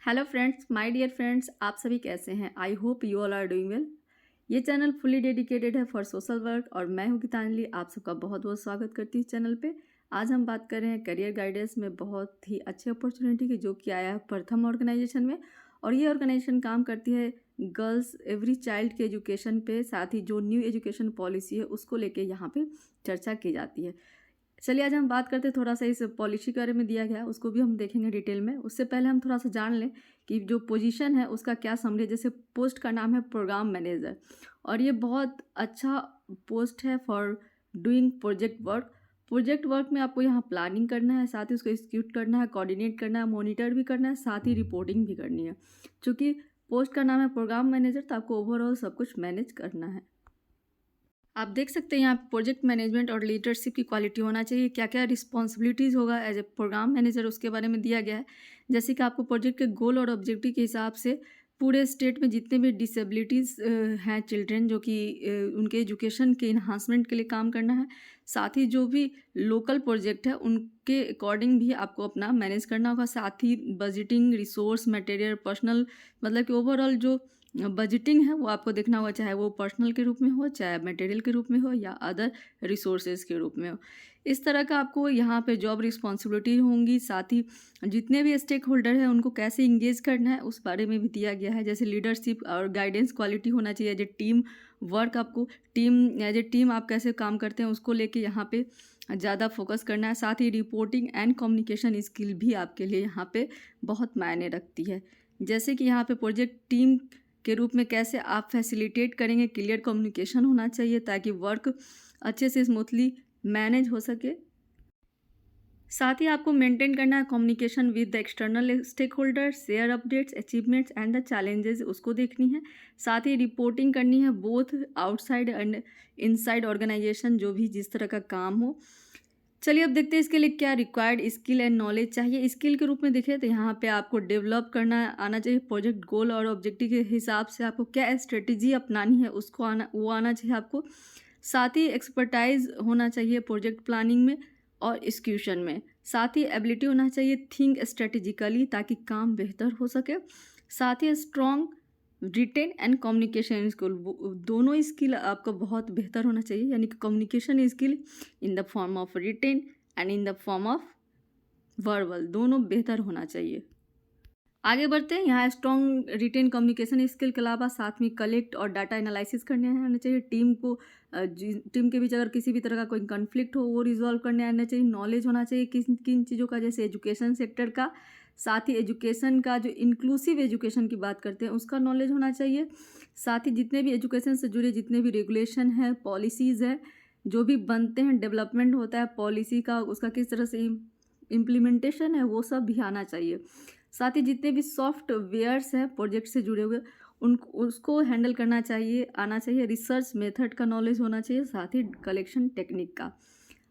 Hello friends, my dear friends, आप सभी कैसे हैं? I hope you all are doing well. ये चैनल फुली डेडिकेटेड है फॉर सोशल वर्क और मैं हूं गीतांजलि। आप सबका बहुत बहुत स्वागत करती हूँ इस चैनल पे। आज हम बात कर रहे हैं करियर गाइडेंस में बहुत ही अच्छी अपॉर्चुनिटी की, जो कि आया है प्रथम ऑर्गेनाइजेशन में। और ये ऑर्गेनाइजेशन काम करती है गर्ल्स एवरी चाइल्ड के एजुकेशन पे, साथ ही जो न्यू एजुकेशन पॉलिसी है उसको लेके यहाँ पे चर्चा की जाती है। चलिए आज हम बात करते हैं थोड़ा सा इस पॉलिसी के बारे में दिया गया है, उसको भी हम देखेंगे डिटेल में। उससे पहले हम थोड़ा सा जान लें कि जो पोजीशन है उसका क्या समरी है। जैसे पोस्ट का नाम है प्रोग्राम मैनेजर, और ये बहुत अच्छा पोस्ट है for doing project work. Project work में आपको यहाँ प्लानिंग करना है, साथ ही उसको एग्जीक्यूट करना है, कोऑर्डिनेट करना है, मॉनिटर भी करना है, साथ ही रिपोर्टिंग भी करनी है। चूँकि पोस्ट का नाम है प्रोग्राम मैनेजर, तो आपको ओवरऑल सब कुछ मैनेज करना है। आप देख सकते हैं यहाँ प्रोजेक्ट मैनेजमेंट और लीडरशिप की क्वालिटी होना चाहिए। क्या क्या रिस्पॉन्सिबिलिटीज़ होगा एज ए प्रोग्राम मैनेजर, उसके बारे में दिया गया है। जैसे कि आपको प्रोजेक्ट के गोल और ऑब्जेक्टिव के हिसाब से पूरे स्टेट में जितने भी डिसेबिलिटीज़ हैं चिल्ड्रेन, जो कि उनके एजुकेशन के इन्हांसमेंट के लिए काम करना है। साथ ही जो भी लोकल प्रोजेक्ट है उनके अकॉर्डिंग भी आपको अपना मैनेज करना होगा। साथ ही बजटिंग, रिसोर्स, मटेरियल, पर्सनल, मतलब कि ओवरऑल जो बजटिंग है वो आपको देखना होगा, चाहे वो पर्सनल के रूप में हो, चाहे मटेरियल के रूप में हो, या अदर रिसोर्सेज के रूप में हो। इस तरह का आपको यहाँ पे जॉब रिस्पॉन्सिबिलिटी होंगी। साथ ही जितने भी स्टेक होल्डर हैं उनको कैसे इंगेज करना है उस बारे में भी दिया गया है। जैसे लीडरशिप और गाइडेंस क्वालिटी होना चाहिए। एज ए टीम वर्क, आपको एज ए टीम आप कैसे काम करते हैं उसको लेके यहाँ पे ज़्यादा फोकस करना है। साथ ही रिपोर्टिंग एंड कम्युनिकेशन स्किल भी आपके लिए यहाँ पे बहुत मायने रखती है। जैसे कि यहाँ पे प्रोजेक्ट टीम के रूप में कैसे आप फैसिलिटेट करेंगे, क्लियर कम्युनिकेशन होना चाहिए ताकि वर्क अच्छे से स्मूथली मैनेज हो सके। साथ ही आपको मेंटेन करना है communication with the external stakeholder, share updates, achievements and the challenges, उसको देखनी है। साथ ही रिपोर्टिंग करनी है both outside and inside organisation, जो भी जिस तरह का काम हो। चलिए अब देखते हैं इसके लिए क्या रिक्वायर्ड स्किल एंड नॉलेज चाहिए। स्किल के रूप में देखें तो यहाँ पे आपको डेवलप करना आना चाहिए। प्रोजेक्ट गोल और ऑब्जेक्टिव के हिसाब से आपको क्या स्ट्रेटेजी अपनानी है उसको आना चाहिए आपको। साथ ही एक्सपर्टाइज होना चाहिए प्रोजेक्ट प्लानिंग में और एक्सिक्यूशन में। साथ ही एबिलिटी होना चाहिए थिंक स्ट्रेटेजिकली ताकि काम बेहतर हो सके। साथ ही strong written and communication skill, दोनों स्किल आपका बहुत बेहतर होना चाहिए। यानी कि communication skill in the form of written and in the form of verbal, दोनों बेहतर होना चाहिए। आगे बढ़ते हैं। यहाँ स्ट्रॉन्ग रिटेन कम्युनिकेशन स्किल के अलावा साथ में कलेक्ट और डाटा एनालिसिस करने आना चाहिए। टीम को टीम के बीच अगर किसी भी तरह का कोई कन्फ्लिक्ट हो वो रिजॉल्व करने आना चाहिए। नॉलेज होना चाहिए किन किन चीज़ों का, जैसे एजुकेशन सेक्टर का। साथ ही एजुकेशन का जो इंक्लूसिव एजुकेशन की बात करते हैं उसका नॉलेज होना चाहिए। साथ ही जितने भी एजुकेशन से जुड़े जितने भी रेगुलेशन है, पॉलिसीज़ है, जो भी बनते हैं, डेवलपमेंट होता है पॉलिसी का, उसका किस तरह से इम्प्लीमेंटेशन है वो सब भी आना चाहिए। साथ ही जितने भी सॉफ्टवेयर्स हैं प्रोजेक्ट से जुड़े हुए उन उसको हैंडल करना चाहिए, आना चाहिए। रिसर्च मेथड का नॉलेज होना चाहिए, साथ ही कलेक्शन टेक्निक का।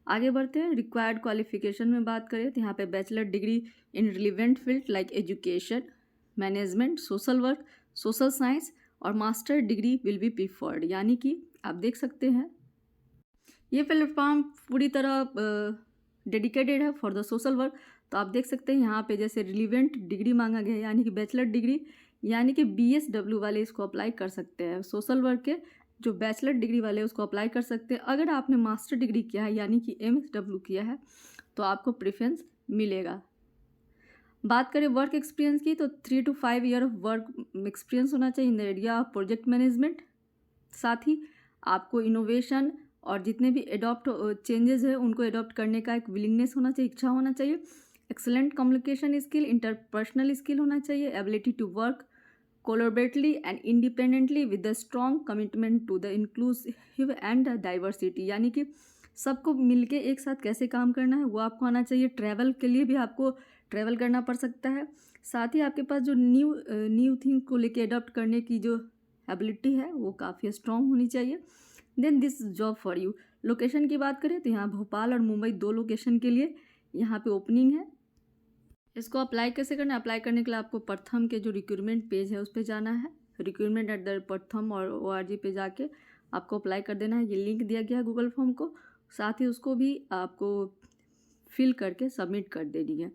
आगे बढ़ते हैं। रिक्वायर्ड क्वालिफिकेशन में बात करें तो यहाँ पे bachelor degree in relevant field like education, management, social work, social science और master degree will be preferred. यानी कि आप देख सकते हैं ये प्लेटफॉर्म पूरी तरह डेडिकेटेड है फॉर द सोशल वर्क। तो आप देख सकते हैं यहाँ पे जैसे रिलीवेंट डिग्री मांगा गया है, यानी कि बैचलर डिग्री, यानी कि BSW वाले इसको अप्लाई कर सकते हैं। सोशल वर्क के जो बैचलर डिग्री वाले उसको अप्लाई कर सकते हैं। अगर आपने मास्टर डिग्री किया है यानी कि MSW किया है तो आपको प्रेफरेंस मिलेगा। बात करें वर्क एक्सपीरियंस की तो 3 to 5 year of work experience होना चाहिए in the area of project management. साथ ही आपको इनोवेशन और जितने भी एडॉप्ट चेंजेस है उनको एडॉप्ट करने का एक विलिंगनेस होना चाहिए, इच्छा होना चाहिए। Excellent communication skill, interpersonal skill होना चाहिए। Ability to work collaboratively and independently with the strong commitment to the inclusive and diversity, यानी कि सबको मिलके एक साथ कैसे काम करना है वो आपको आना चाहिए। ट्रैवल के लिए भी आपको ट्रैवल करना पड़ सकता है। साथ ही आपके पास जो न्यू थिंग को लेके अडॉप्ट करने की जो एबिलिटी है वो काफ़ी स्ट्रॉन्ग होनी चाहिए। Then this job for you. Location की बात करें तो यहाँ भोपाल और मुंबई, दो लोकेशन के लिए यहाँ पे ओपनिंग है। इसको अप्लाई कैसे करना है? अप्लाई करने के लिए आपको प्रथम के जो रिक्रूटमेंट पेज है उस पर जाना है। रिक्रूटमेंट एट द प्रथम और ORG पे जाके आपको अप्लाई कर देना है। ये लिंक दिया गया है गूगल फॉर्म को, साथ ही उसको भी आपको फिल करके सबमिट कर देनी है।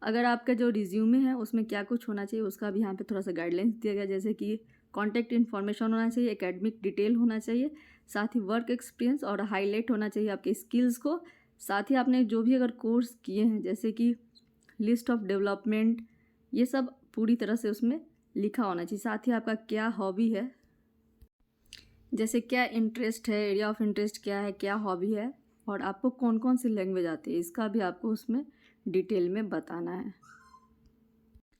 अगर आपका जो रिज्यूमे है उसमें क्या कुछ होना चाहिए उसका भी यहाँ पे थोड़ा सा गाइडलाइंस दिया गया, जैसे कि कॉन्टैक्ट इन्फॉर्मेशन होना चाहिए, एकेडमिक डिटेल होना चाहिए, साथ ही वर्क एक्सपीरियंस और हाईलाइट होना चाहिए आपके स्किल्स को। साथ ही आपने जो भी अगर कोर्स किए हैं जैसे कि लिस्ट ऑफ डेवलपमेंट, ये सब पूरी तरह से उसमें लिखा होना चाहिए। साथ ही आपका क्या हॉबी है, जैसे क्या इंटरेस्ट है, एरिया ऑफ इंटरेस्ट क्या है, क्या हॉबी है, और आपको कौन कौन सी लैंग्वेज आती है, इसका भी आपको उसमें डिटेल में बताना है।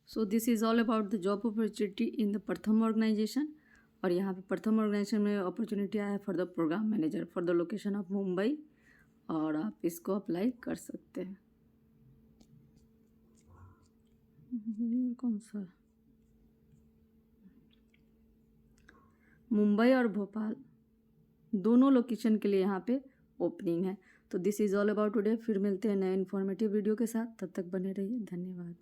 So this is all about the job opportunity in the Pratham organisation. और यहाँ पे प्रथम ऑर्गेनाइजेशन में अपॉर्चुनिटी आया है for the programme manager for the location of Mumbai, और आप इसको अप्लाई कर सकते हैं। कौन सा, मुंबई और भोपाल दोनों लोकेशन के लिए यहाँ पे ओपनिंग है। तो this is all about today. फिर मिलते हैं नए इन्फॉर्मेटिव वीडियो के साथ, तब तक बने रहिए। धन्यवाद।